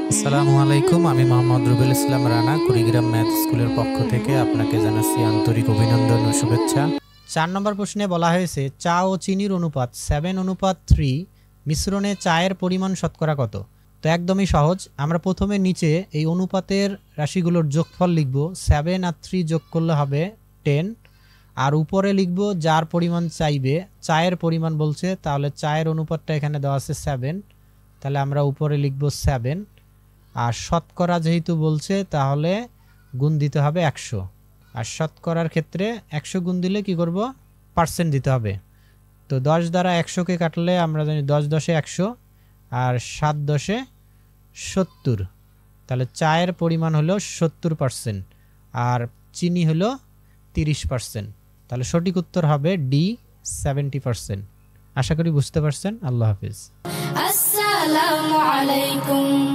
আসসালামু আলাইকুম, আমি মোহাম্মদ রুবেল ইসলাম রানা কুড়িগ্রাম ম্যাথ স্কুলের পক্ষ থেকে আপনাকে জানাচ্ছি আন্তরিক অভিনন্দন ও শুভেচ্ছা। 4 নম্বর প্রশ্নে বলা হয়েছে চা ও চিনির অনুপাত 7:3, মিশ্রণে চায়ের পরিমাণ শতকরা কত। তো একদমই সহজ, আমরা প্রথমে নিচে এই অনুপাতের রাশিগুলোর যোগফল লিখব। 7 আর 3 যোগ করলে হবে 10, আর উপরে লিখব যার পরিমাণ চাইবে, চায়ের পরিমাণ বলছে, তাহলে চায়ের অনুপাতটা এখানে দেওয়া আছে 7, তাহলে আমরা উপরে লিখব 7। আর শতকরা যেহেতু বলছে তাহলে গুণ দিতে হবে 100, আর শতকরার ক্ষেত্রে 100 গুণ দিলে কি করব, পার্সেন্ট দিতে হবে। তো 10 দ্বারা 100কে কাটলে আমরা জানি 10 10 100 আর 7 10 70, তাহলে চায়ের পরিমাণ হলো 70% আর চিনি হলো 30%। তাহলে সঠিক উত্তর হবে ডি, 70%। আশা করি বুঝতে পারছেন। আল্লাহ হাফিজ। আসসালামু আলাইকুম।